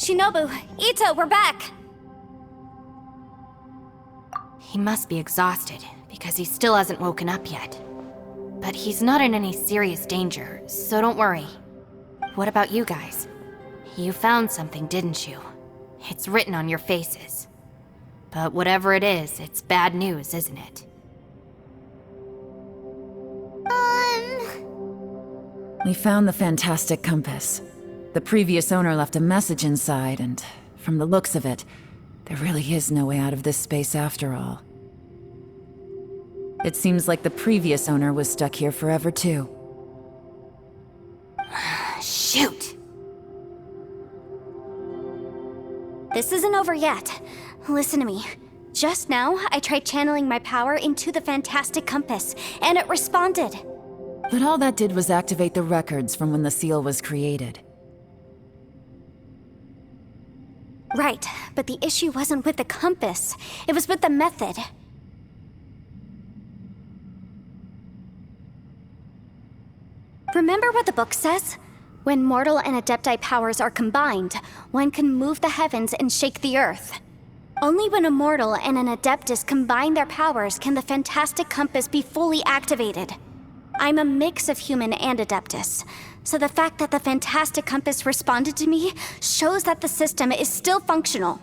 Shinobu, Ito, we're back! He must be exhausted, because he still hasn't woken up yet. But he's not in any serious danger, so don't worry. What about you guys? You found something, didn't you? It's written on your faces. But whatever it is, it's bad news, isn't it? We found the fantastic compass. The previous owner left a message inside, and from the looks of it, there really is no way out of this space after all. It seems like the previous owner was stuck here forever too. Shoot! This isn't over yet. Listen to me. Just now, I tried channeling my power into the fantastic compass, and it responded. But all that did was activate the records from when the seal was created. Right, but the issue wasn't with the compass. It was with the method. Remember what the book says? When mortal and adepti powers are combined, one can move the heavens and shake the earth. Only when a mortal and an adeptus combine their powers can the fantastic compass be fully activated. I'm a mix of human and adeptus, so the fact that the fantastic compass responded to me shows that the system is still functional.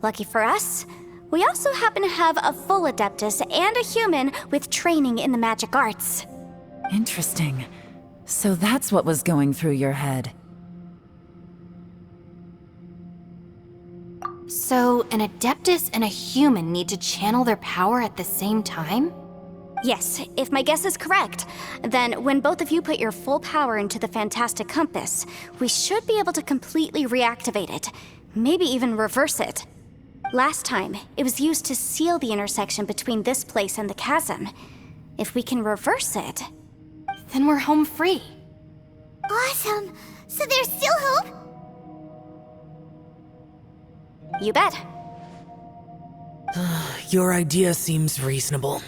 Lucky for us, we also happen to have a full adeptus and a human with training in the magic arts. Interesting. So that's what was going through your head. So, an adeptus and a human need to channel their power at the same time? Yes, if my guess is correct, then when both of you put your full power into the fantastic compass, we should be able to completely reactivate it, maybe even reverse it. Last time, it was used to seal the intersection between this place and the chasm. If we can reverse it, Then we're home free. Awesome! So there's still hope? you bet. Your idea seems reasonable.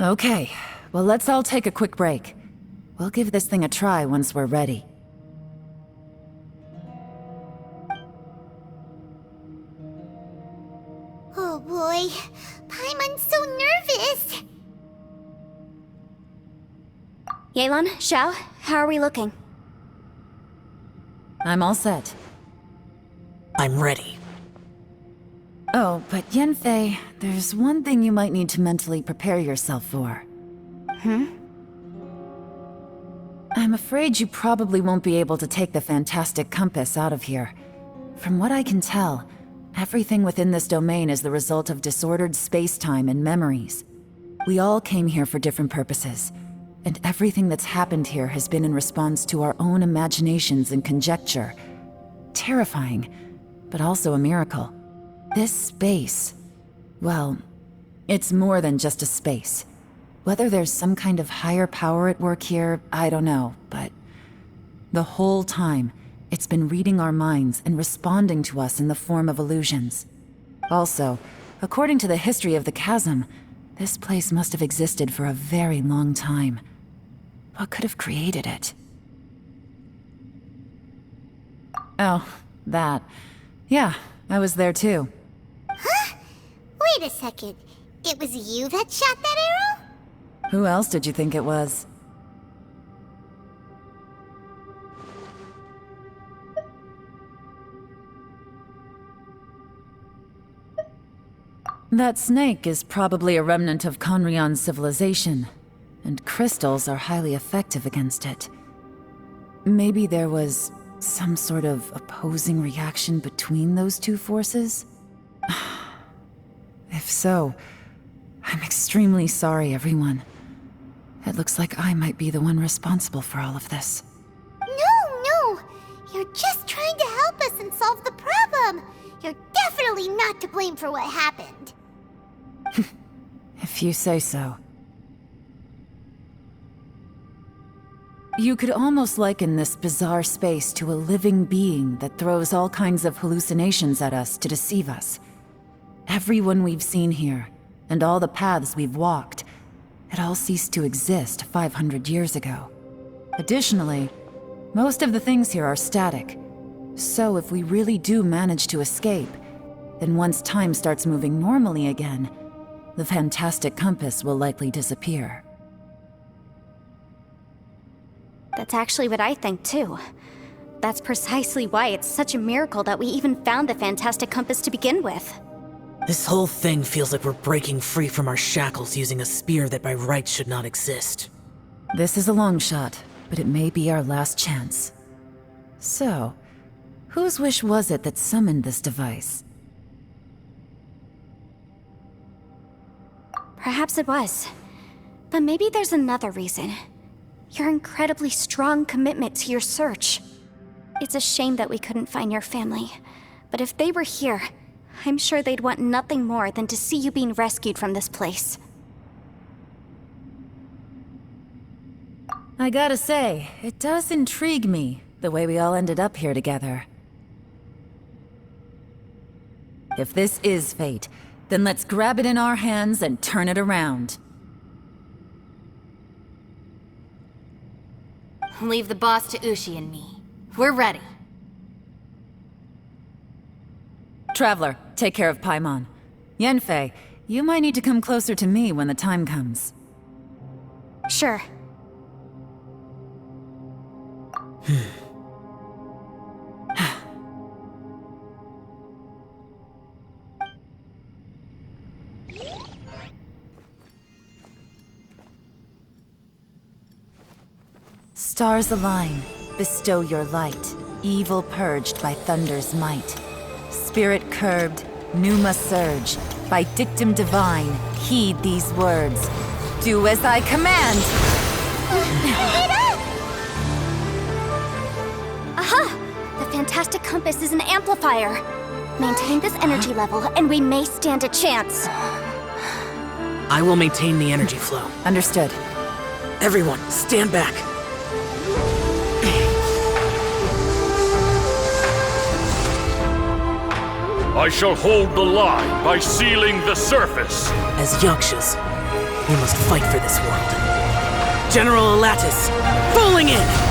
Okay, well let's all take a quick break. We'll give this thing a try once we're ready. Oh boy, Paimon's so nervous! Yelan, Xiao, how are we looking? I'm all set. I'm ready. Oh, but Yanfei, there's one thing you might need to mentally prepare yourself for. I'm afraid you probably won't be able to take the fantastic compass out of here. From what I can tell, everything within this domain is the result of disordered space-time and memories. We all came here for different purposes, and everything that's happened here has been in response to our own imaginations and conjecture. Terrifying, but also a miracle. This space, well, it's more than just a space. Whether there's some kind of higher power at work here, I don't know, but the whole time, it's been reading our minds and responding to us in the form of illusions. Also, according to the history of the chasm, this place must have existed for a very long time. What could have created it? Oh, that. Yeah, I was there too. Wait a second. It was you that shot that arrow? Who else did you think it was? That snake is probably a remnant of Conrion's civilization, and crystals are highly effective against it. Maybe there was some sort of opposing reaction between those two forces? If so, I'm extremely sorry, everyone. It looks like I might be the one responsible for all of this. No! You're just trying to help us and solve the problem! You're definitely not to blame for what happened. If you say so. You could almost liken this bizarre space to a living being that throws all kinds of hallucinations at us to deceive us. Everyone we've seen here, and all the paths we've walked, it all ceased to exist 500 years ago. Additionally, most of the things here are static, So if we really do manage to escape, then once time starts moving normally again, the fantastic compass will likely disappear. That's actually what I think too. That's precisely why it's such a miracle that we even found the fantastic compass to begin with. This whole thing feels like we're breaking free from our shackles using a spear that by rights should not exist. This is a long shot, but it may be our last chance. So, whose wish was it that summoned this device? Perhaps it was. But maybe there's another reason. Your incredibly strong commitment to your search. It's a shame that we couldn't find your family. But if they were here, I'm sure they'd want nothing more than to see you being rescued from this place. I gotta say, it does intrigue me, the way we all ended up here together. If this is fate, then let's grab it in our hands and turn it around. Leave the boss to Ushi and me. We're ready. Traveler, take care of Paimon. Yanfei, you might need to come closer to me when the time comes. Sure. Stars align, bestow your light, evil purged by thunder's might. Spirit curbed, pneuma surge, by dictum divine, heed these words. Do as I command! Aha! The fantastic compass is an amplifier. Maintain this energy level, and we may stand a chance. I will maintain the energy flow. Understood. Everyone, stand back. I shall hold the line by sealing the surface. As Yakshas, we must fight for this world. General Elatus, falling in!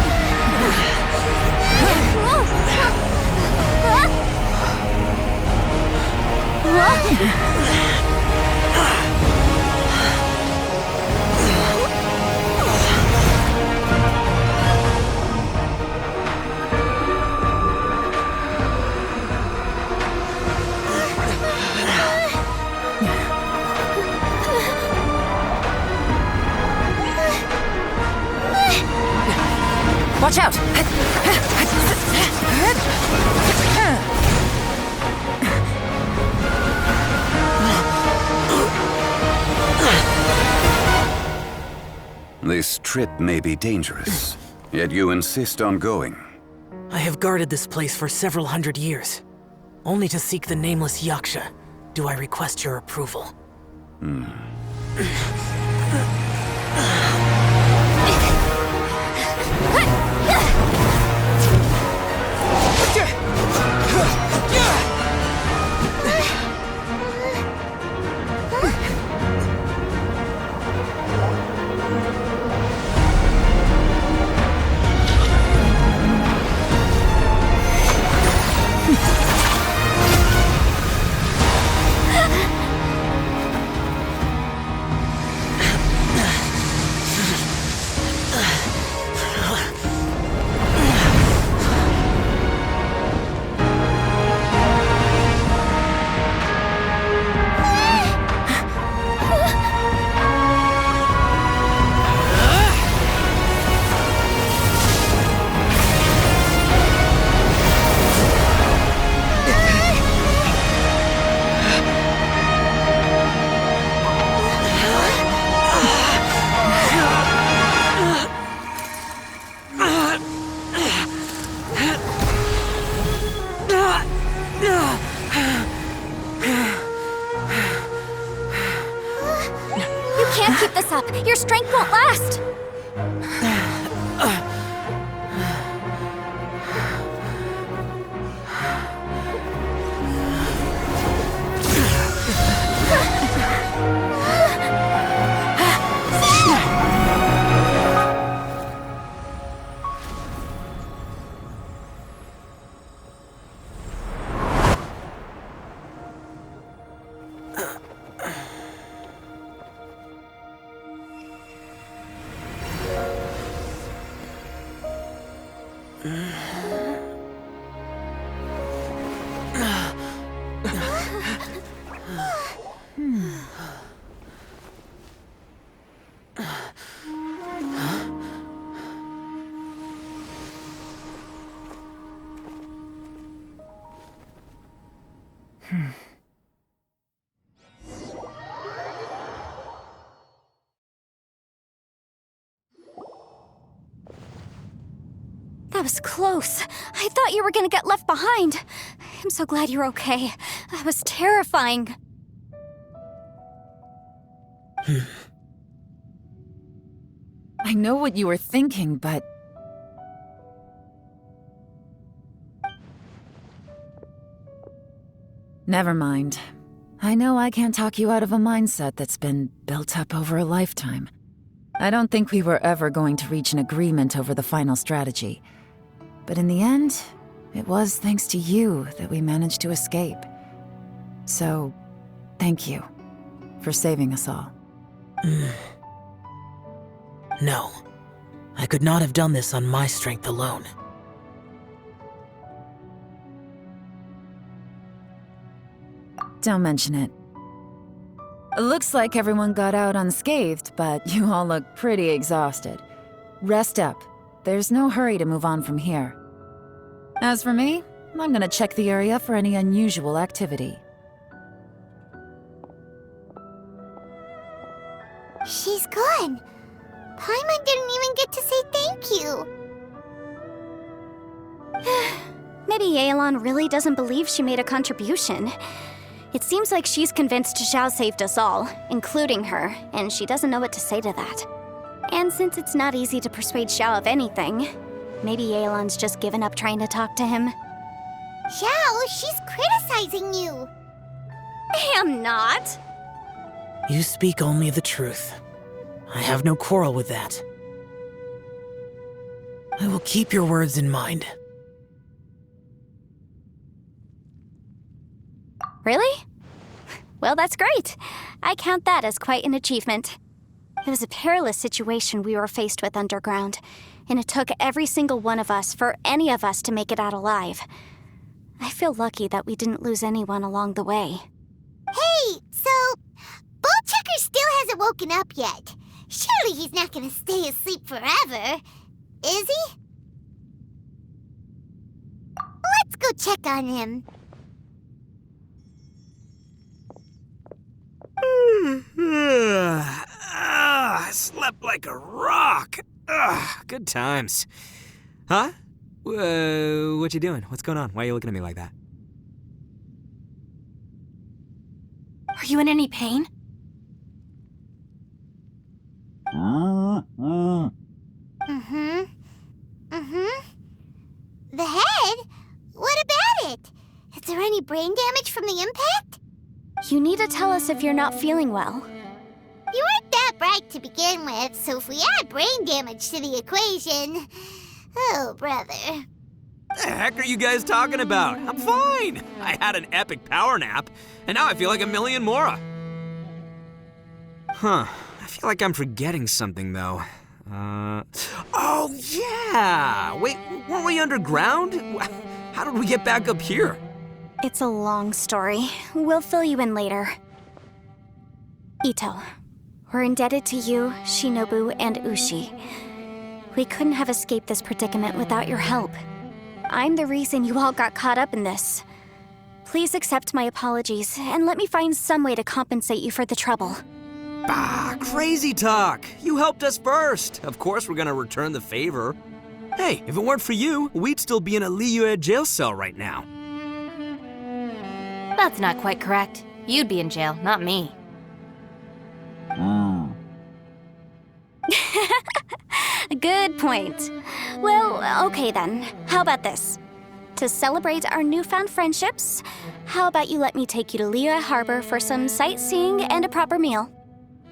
Watch out! This trip may be dangerous, yet you insist on going. I have guarded this place for several hundred years. Only to seek the nameless Yaksha do I request your approval. Can't keep this up. Your strength won't last. That was close. I thought you were gonna get left behind. I'm so glad you're okay. That was terrifying. I know what you were thinking, but... Never mind. I know I can't talk you out of a mindset that's been built up over a lifetime. I don't think we were ever going to reach an agreement over the final strategy. But in the end, it was thanks to you that we managed to escape. So, thank you for saving us all. No. I could not have done this on my strength alone. Don't mention it. Looks like everyone got out unscathed, but you all look pretty exhausted. Rest up. There's no hurry to move on from here. As for me, I'm gonna check the area for any unusual activity. She's gone. Paimon didn't even get to say thank you. Maybe Yelan really doesn't believe she made a contribution. It seems like she's convinced Xiao saved us all, including her, and she doesn't know what to say to that. And since it's not easy to persuade Xiao of anything, maybe Yelan's just given up trying to talk to him. Xiao, she's criticizing you. I am not. You speak only the truth. I have no quarrel with that. I will keep your words in mind. Really? Well, that's great. I count that as quite an achievement. It was a perilous situation we were faced with underground, and it took every single one of us for any of us to make it out alive. I feel lucky that we didn't lose anyone along the way. Hey, so Ballchecker still hasn't woken up yet. Surely he's not gonna stay asleep forever, is he? Let's go check on him. I slept like a rock. Good times. Huh? What you doing? What's going on? Why are you looking at me like that? Are you in any pain? The head? What about it? Is there any brain damage from the impact? You need to tell us if you're not feeling well. You weren't that bright to begin with, so if we add brain damage to the equation... Oh, brother. The heck are you guys talking about? I'm fine. I had an epic power nap, and now I feel like a million more. Huh. I feel like I'm forgetting something, though. Oh, yeah! Wait, weren't we underground? How did we get back up here? It's a long story. We'll fill you in later. Ito, we're indebted to you, Shinobu, and Ushi. We couldn't have escaped this predicament without your help. I'm the reason you all got caught up in this. Please accept my apologies, and let me find some way to compensate you for the trouble. Crazy talk! You helped us first! Of course we're gonna return the favor. Hey, if it weren't for you, we'd still be in a Liyue jail cell right now. That's not quite correct. You'd be in jail, not me. Good point. Well, okay then. How about this? To celebrate our newfound friendships, how about you let me take you to Liyue Harbor for some sightseeing and a proper meal?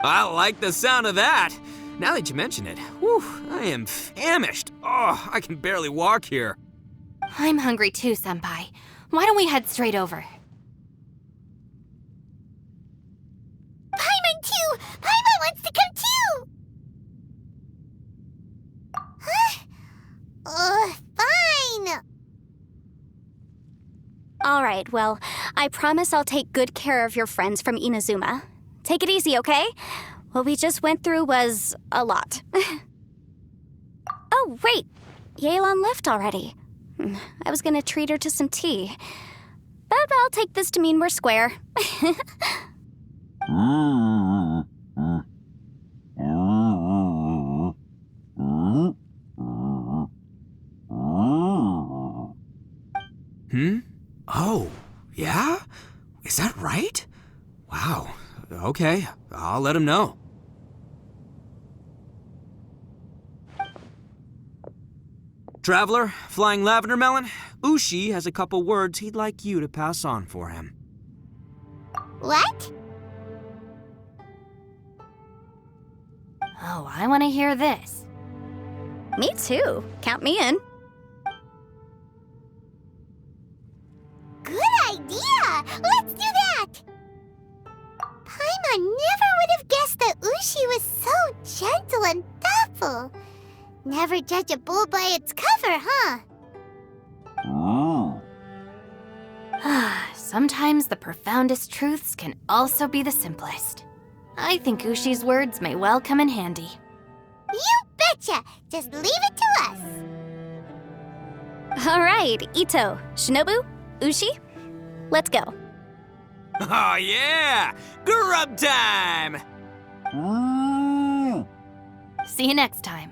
I like the sound of that! Now that you mention it, whew, I am famished. Oh, I can barely walk here. I'm hungry too, Senpai. Why don't we head straight over? Paimon too! Paimon wants to come too! Huh? Alright, well, I promise I'll take good care of your friends from Inazuma. Take it easy, okay? What we just went through was a lot. Oh, wait! Yelan left already. I was gonna treat her to some tea. But I'll take this to mean we're square. Oh, yeah? Is that right? Wow. Okay, I'll let him know. Traveler, Flying Lavender Melon, Ushi has a couple words he'd like you to pass on for him. What? Oh, I want to hear this. Me too. Count me in. Good idea! Let's do that! Paimon never would have guessed that Ushi was so gentle and thoughtful. Never judge a bull by its cover, huh? Sometimes the profoundest truths can also be the simplest. I think Ushi's words may well come in handy. You betcha! Just leave it to us! Alright, Ito, Shinobu, Ushi, let's go. Oh yeah! Grub time! See you next time.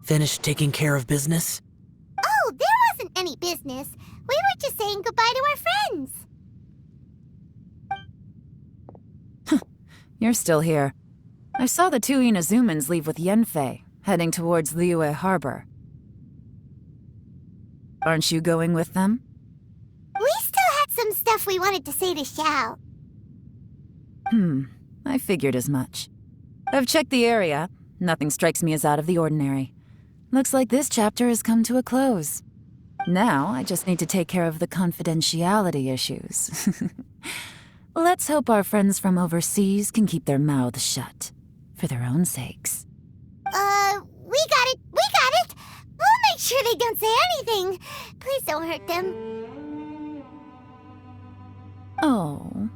Finished taking care of business? Oh, there wasn't any business. We were just saying goodbye to our friends. You're still here. I saw the two Inazumans leave with Yenfei, heading towards Liyue Harbor. Aren't you going with them? We still had some stuff we wanted to say to Xiao. I figured as much. I've checked the area. Nothing strikes me as out of the ordinary. Looks like this chapter has come to a close. Now, I just need to take care of the confidentiality issues. Let's hope our friends from overseas can keep their mouths shut. For their own sakes. We got it! We got it! We'll make sure they don't say anything. Please don't hurt them. Oh.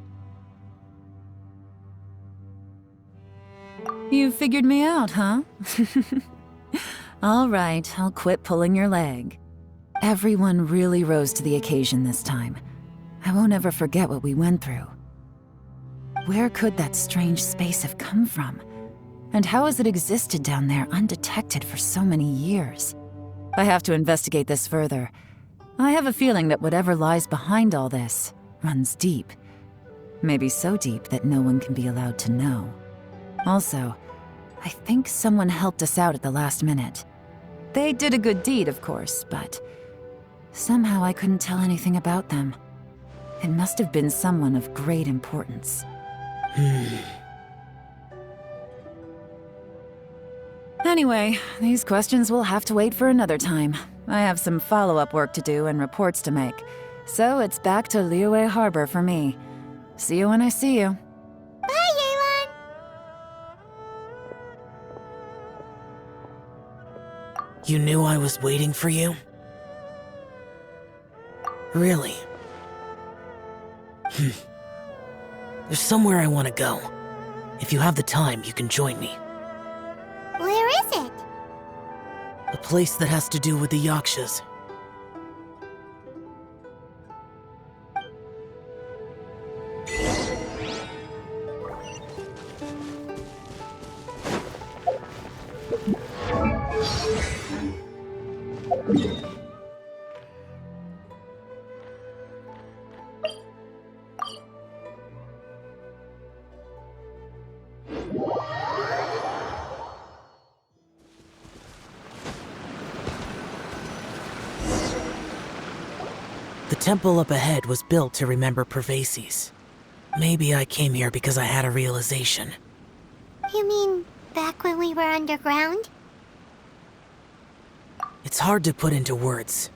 You figured me out, huh? All right, I'll quit pulling your leg. Everyone really rose to the occasion this time. I won't ever forget what we went through. Where could that strange space have come from? And how has it existed down there undetected for so many years? I have to investigate this further. I have a feeling that whatever lies behind all this runs deep. Maybe so deep that no one can be allowed to know. Also, I think someone helped us out at the last minute. They did a good deed, of course, but somehow I couldn't tell anything about them. It must have been someone of great importance. Anyway, these questions will have to wait for another time. I have some follow-up work to do and reports to make. So it's back to Liyue Harbor for me. See you when I see you. Bye, Yelan! You knew I was waiting for you? Really? There's somewhere I want to go. If you have the time, you can join me. Where is it? A place that has to do with the Yakshas. The temple up ahead was built to remember Pervases. Maybe I came here because I had a realization. You mean back when we were underground? It's hard to put into words.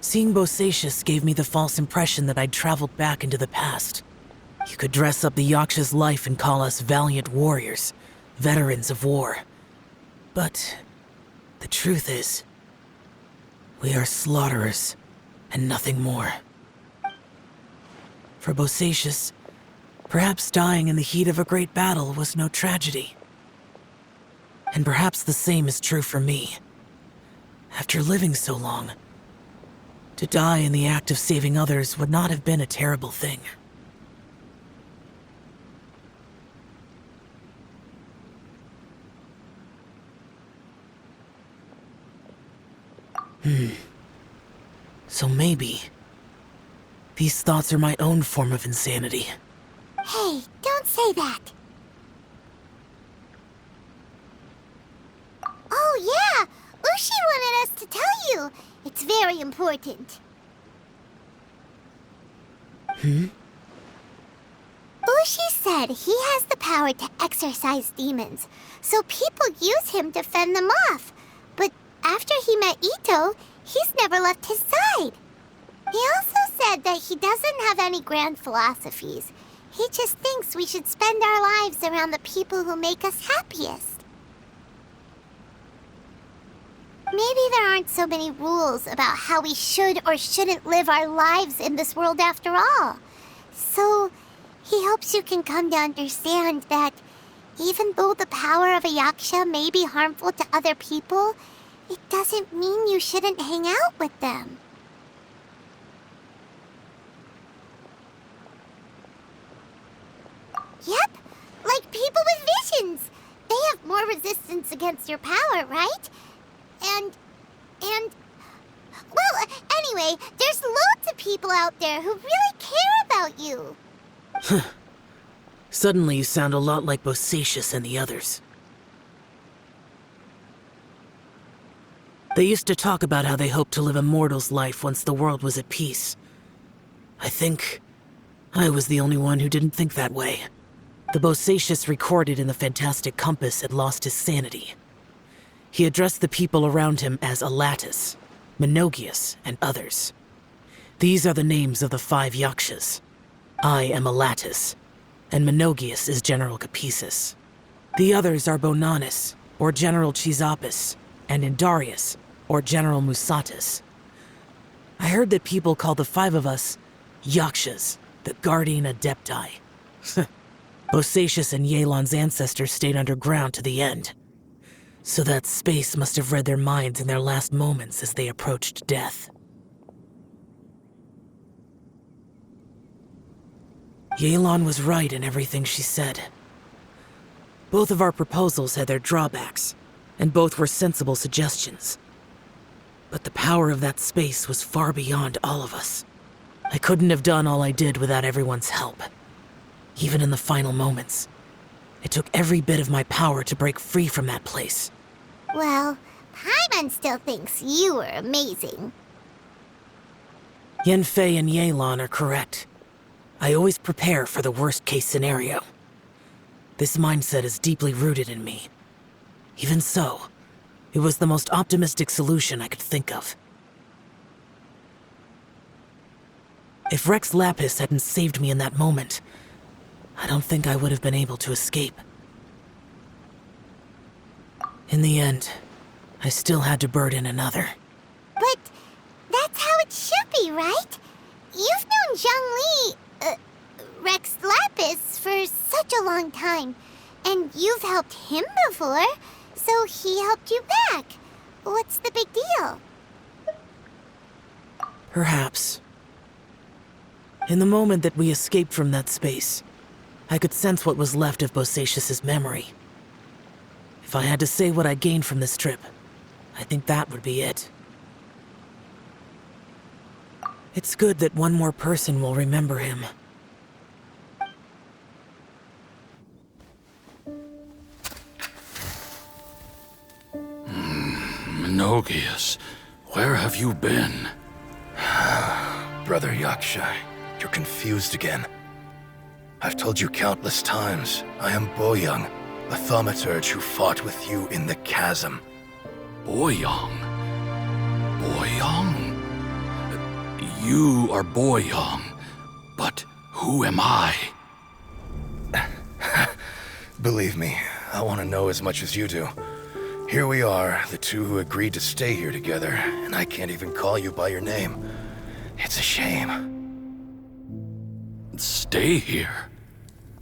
Seeing Bosacius gave me the false impression that I'd traveled back into the past. You could dress up the Yaksha's life and call us valiant warriors, veterans of war. But the truth is, we are slaughterers and nothing more. For Bosacius, perhaps dying in the heat of a great battle was no tragedy. And perhaps the same is true for me. After living so long, to die in the act of saving others would not have been a terrible thing. So maybe these thoughts are my own form of insanity. Hey, don't say that. Oh yeah, Ushi wanted us to tell you. It's very important. Ushi said he has the power to exorcise demons, so people use him to fend them off. But after he met Ito, he's never left his side. He also said that he doesn't have any grand philosophies. He just thinks we should spend our lives around the people who make us happiest. Maybe there aren't so many rules about how we should or shouldn't live our lives in this world after all. So, he hopes you can come to understand that even though the power of a yaksha may be harmful to other people, it doesn't mean you shouldn't hang out with them. Yep, like people with visions. They have more resistance against your power, right? And, well, anyway, there's loads of people out there who really care about you. Suddenly you sound a lot like Bosacius and the others. They used to talk about how they hoped to live a mortal's life once the world was at peace. I think I was the only one who didn't think that way. The Bosacius recorded in the Fantastic Compass had lost his sanity. He addressed the people around him as Alatus, Menogius, and others. These are the names of the 5 Yakshas. I am Alatus, and Menogius is General Capisis. The others are Bonanis, or General Chizapis, and Indarius, or General Musatus. I heard that people call the 5 of us Yakshas, the Guardian Adepti. Bosacius and Yelan's ancestors stayed underground to the end. So that space must have read their minds in their last moments as they approached death. Yelan was right in everything she said. Both of our proposals had their drawbacks, and both were sensible suggestions. But the power of that space was far beyond all of us. I couldn't have done all I did without everyone's help. Even in the final moments, it took every bit of my power to break free from that place. Well, Paimon still thinks you were amazing. Yanfei and Yelan are correct. I always prepare for the worst-case scenario. This mindset is deeply rooted in me. Even so, it was the most optimistic solution I could think of. If Rex Lapis hadn't saved me in that moment, I don't think I would have been able to escape. In the end, I still had to burden another. But that's how it should be, right? You've known Zhang Li, Rex Lapis, for such a long time. And you've helped him before, so he helped you back. What's the big deal? Perhaps. In the moment that we escaped from that space, I could sense what was left of Bosacius's memory. If I had to say what I gained from this trip, I think that would be it. It's good that one more person will remember him. Menogius, where have you been? Brother Yaksha, you're confused again. I've told you countless times, I am Boyoung, the thaumaturge who fought with you in the chasm. Boyoung? Boyoung? You are Boyoung, but who am I? Believe me, I want to know as much as you do. Here we are, the two who agreed to stay here together, and I can't even call you by your name. It's a shame. Stay here?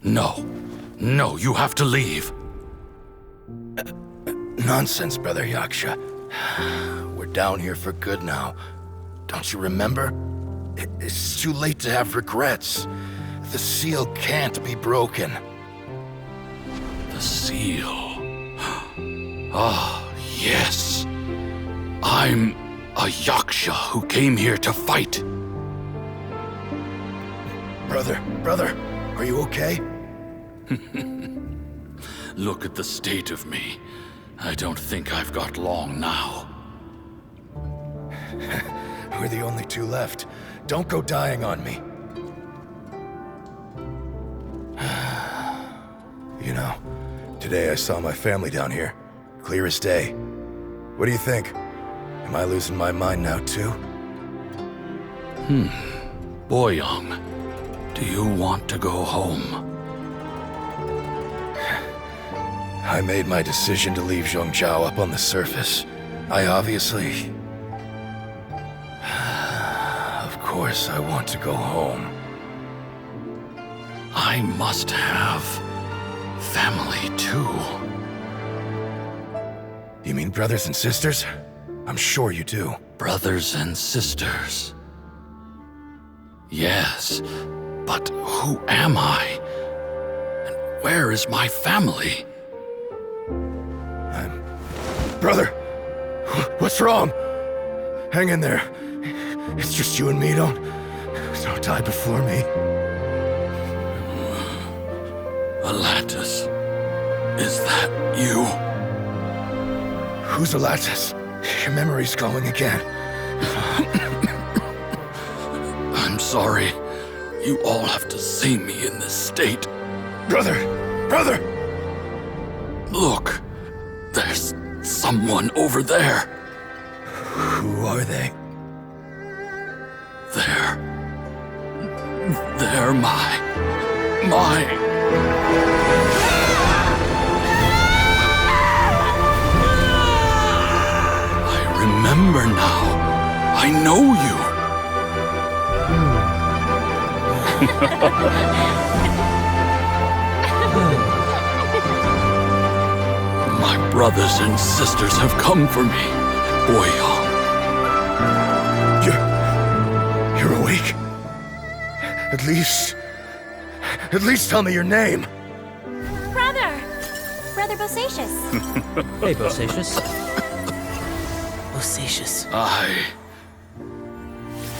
No. No, you have to leave. Nonsense, Brother Yaksha. We're down here for good now. Don't you remember? It's too late to have regrets. The seal can't be broken. The seal. Ah, yes. I'm a Yaksha who came here to fight. Brother, are you okay? Look at the state of me. I don't think I've got long now. We're the only two left. Don't go dying on me. You know, today I saw my family down here. Clear as day. What do you think? Am I losing my mind now too? Boyoung, do you want to go home? I made my decision to leave Zhongzhou up on the surface. I obviously... Of course I want to go home. I must have family too. You mean brothers and sisters? I'm sure you do. Brothers and sisters. Yes, but who am I? And where is my family? Brother! What's wrong? Hang in there. It's just you and me, don't die before me. Alatus, is that you? Who's Alatus? Your memory's going again. I'm sorry. You all have to see me in this state. Brother! Look, there's someone over there. Who are they? They're my... I remember now. I know you. My brothers and sisters have come for me, Boyoung. You're awake? At least tell me your name. Brother Bosacious. Hey, Bosacious. Bosacious.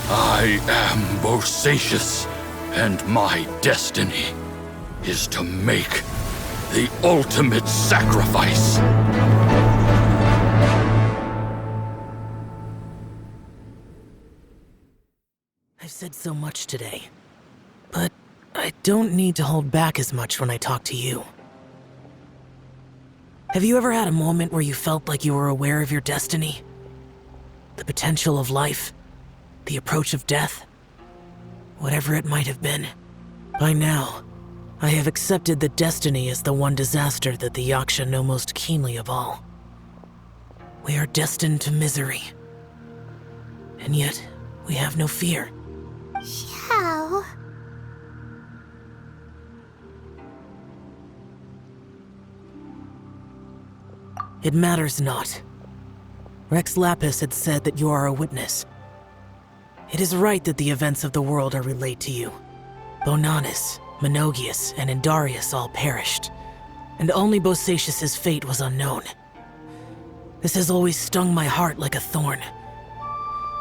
I am Bosacious, and my destiny is to make the ultimate sacrifice. I've said so much today, but I don't need to hold back as much when I talk to you. Have you ever had a moment where you felt like you were aware of your destiny? The potential of life? The approach of death? Whatever it might have been. By now, I have accepted that destiny is the one disaster that the Yaksha know most keenly of all. We are destined to misery. And yet, we have no fear. Xiao. It matters not. Rex Lapis had said that you are a witness. It is right that the events of the world are relayed to you. Bonanis, Menogius, and Indarius all perished, and only Bosacious's fate was unknown. This has always stung my heart like a thorn.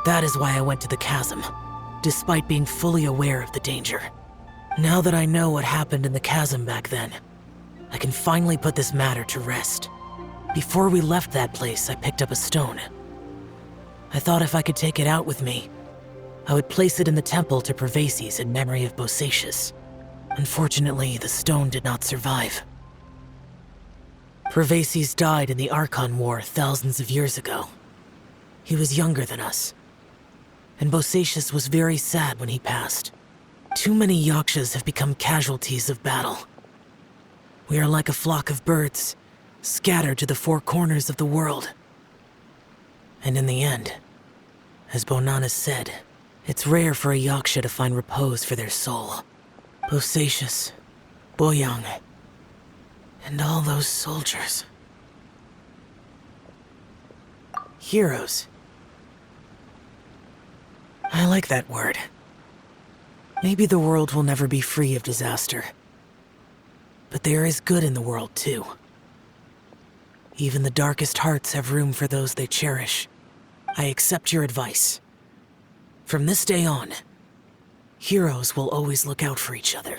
That is why I went to the chasm, despite being fully aware of the danger. Now that I know what happened in the chasm back then, I can finally put this matter to rest. Before we left that place, I picked up a stone. I thought if I could take it out with me, I would place it in the temple to Pervases in memory of Bosacious. Unfortunately, the stone did not survive. Pervases died in the Archon War thousands of years ago. He was younger than us. and Bosacius was very sad when he passed. Too many Yakshas have become casualties of battle. We are like a flock of birds, scattered to the four corners of the world. And in the end, as Bonanas said, it's rare for a Yaksha to find repose for their soul. Bosacius, Boyang, and all those soldiers. Heroes. I like that word. Maybe the world will never be free of disaster. But there is good in the world, too. Even the darkest hearts have room for those they cherish. I accept your advice. From this day on, heroes will always look out for each other.